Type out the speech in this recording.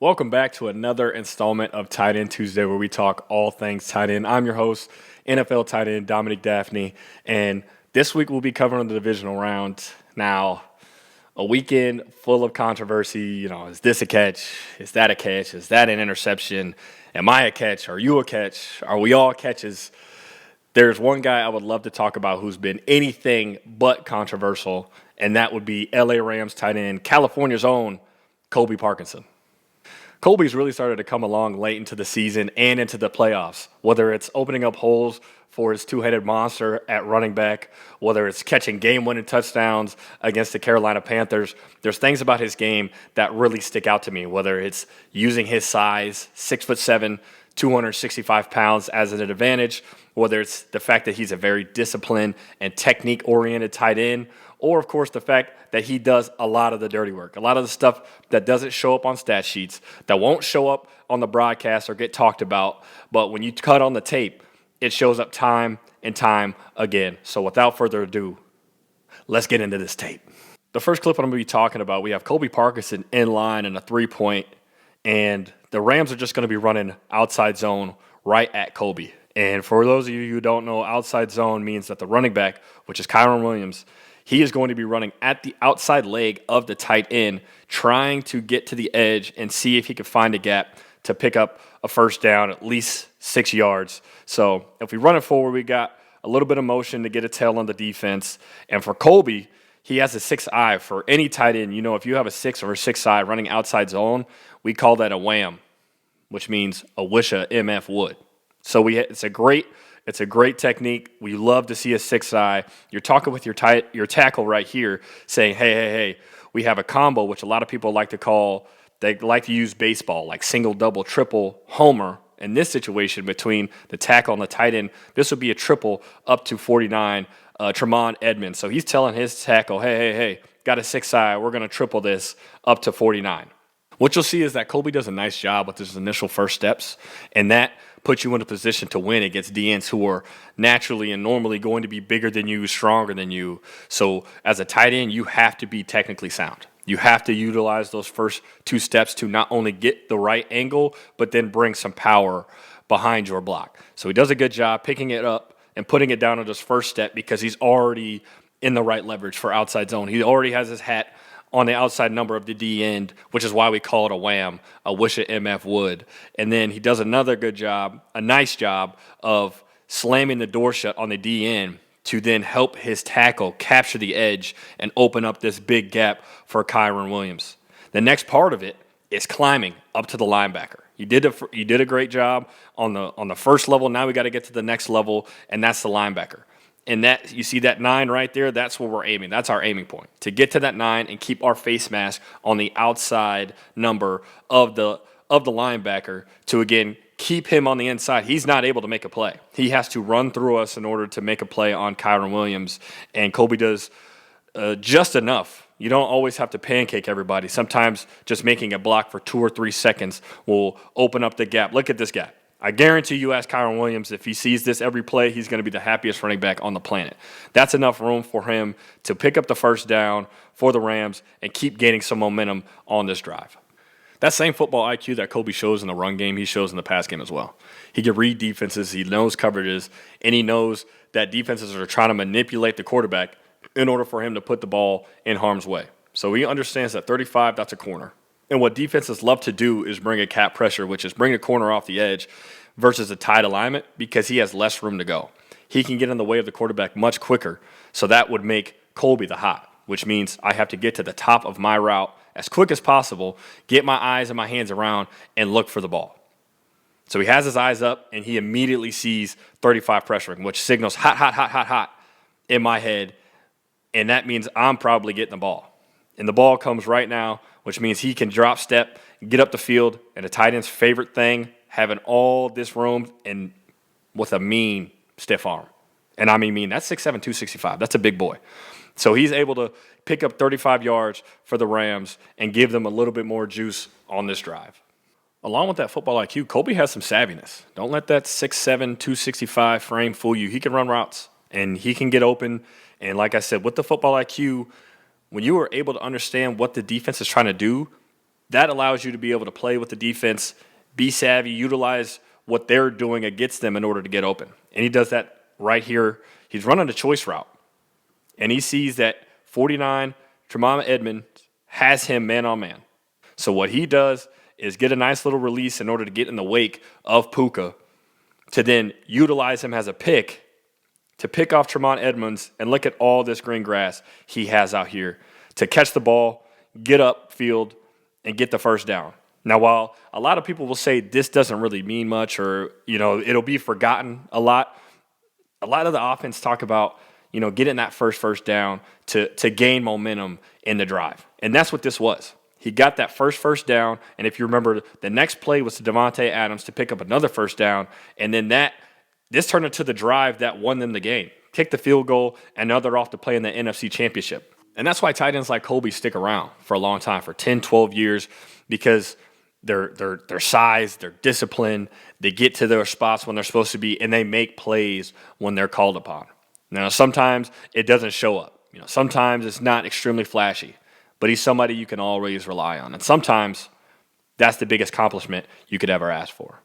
Welcome back to another installment of Tight End Tuesday, where we talk all things tight end. I'm your host, NFL tight end Dominique Dafney, and this week we'll be covering the divisional round. Now, a weekend full of controversy. Is this a catch? Is that a catch? Is that an interception? Am I a catch? Are you a catch? Are we all catches? There's one guy I would love to talk about who's been anything but controversial, and that would be LA Rams tight end, California's own Colby Parkinson. Colby's really started to come along late into the season and into the playoffs, whether it's opening up holes for his two-headed monster at running back, whether it's catching game-winning touchdowns against the Carolina Panthers. There's things about his game that really stick out to me, whether it's using his size, 6'7", 265 pounds as an advantage, whether it's the fact that he's a very disciplined and technique-oriented tight end, or, of course, the fact that he does a lot of the dirty work, a lot of the stuff that doesn't show up on stat sheets, that won't show up on the broadcast or get talked about, but when you cut on the tape, it shows up time and time again. So without further ado, let's get into this tape. The first clip I'm going to be talking about, we have Colby Parkinson in line in a three-point, and the Rams are just going to be running outside zone right at Colby. And for those of you who don't know, outside zone means that the running back, which is Kyren Williams, he is going to be running at the outside leg of the tight end, trying to get to the edge and see if he can find a gap to pick up a first down, at least 6 yards. So if we run it forward, we got a little bit of motion to get a tail on the defense. And for Colby, he has a 6-eye. For any tight end, if you have a 6 or a 6-eye running outside zone, we call that a wham, which means a wish a MF would. So it's a great technique. We love to see a 6-eye. You're talking with your tackle right here saying, hey, we have a combo, which a lot of people like to call, they like to use baseball, like single, double, triple, homer. In this situation between the tackle and the tight end, this would be a triple up to 49, Tremont Edmonds. So he's telling his tackle, hey, got a 6-eye. We're going to triple this up to 49. What you'll see is that Colby does a nice job with his initial first steps, and that puts you in a position to win against DNs who are naturally and normally going to be bigger than you, stronger than you. So as a tight end, you have to be technically sound. You have to utilize those first two steps to not only get the right angle, but then bring some power behind your block. So he does a good job picking it up and putting it down on his first step because he's already in the right leverage for outside zone. He already has his hat on the outside number of the D end, which is why we call it a wham, a wish a MF would. And then he does another good job, a nice job of slamming the door shut on the D end to then help his tackle capture the edge and open up this big gap for Kyren Williams. The next part of it is climbing up to the linebacker. You did a great job on the first level. Now we got to get to the next level, and that's the linebacker. And that you see that 9 right there, that's where we're aiming. That's our aiming point, to get to that 9 and keep our face mask on the outside number of the linebacker to, again, keep him on the inside. He's not able to make a play. He has to run through us in order to make a play on Kyren Williams, and Colby does just enough. You don't always have to pancake everybody. Sometimes just making a block for 2 or 3 seconds will open up the gap. Look at this guy. I guarantee you ask Kyren Williams, if he sees this every play, he's going to be the happiest running back on the planet. That's enough room for him to pick up the first down for the Rams and keep gaining some momentum on this drive. That same football IQ that Colby shows in the run game, he shows in the pass game as well. He can read defenses, he knows coverages, and he knows that defenses are trying to manipulate the quarterback in order for him to put the ball in harm's way. So he understands that 35, that's a corner. And what defenses love to do is bring a cap pressure, which is bring a corner off the edge versus a tight alignment, because he has less room to go. He can get in the way of the quarterback much quicker, so that would make Colby the hot, which means I have to get to the top of my route as quick as possible, get my eyes and my hands around, and look for the ball. So he has his eyes up, and he immediately sees 35 pressuring, which signals hot in my head, and that means I'm probably getting the ball. And the ball comes right now, which means he can drop step, get up the field, and a tight end's favorite thing, having all this room and with a mean stiff arm. And I mean, that's 6'7", 265. That's a big boy. So he's able to pick up 35 yards for the Rams and give them a little bit more juice on this drive. Along with that football IQ, Colby has some savviness. Don't let that 6'7", 265 frame fool you. He can run routes, and he can get open. And like I said, with the football IQ, when you are able to understand what the defense is trying to do, that allows you to be able to play with the defense, be savvy, utilize what they're doing against them in order to get open. And he does that right here. He's running a choice route, and he sees that 49, Tremont Edmonds, has him man-on-man. So what he does is get a nice little release in order to get in the wake of Puka to then utilize him as a pick to pick off Tremont Edmonds, and look at all this green grass he has out here to catch the ball, get upfield, and get the first down. Now, while a lot of people will say this doesn't really mean much, or, it'll be forgotten a lot of the offense talk about, getting that first down to gain momentum in the drive. And that's what this was. He got that first down, and if you remember, the next play was to Devontae Adams to pick up another first down, and then this turned into the drive that won them the game. Kick the field goal, and now they're off to play in the NFC Championship. And that's why tight ends like Colby stick around for a long time, for 10, 12 years, because their size, their discipline, they get to their spots when they're supposed to be, and they make plays when they're called upon. Now, sometimes it doesn't show up. Sometimes it's not extremely flashy, but he's somebody you can always rely on. And sometimes that's the biggest accomplishment you could ever ask for.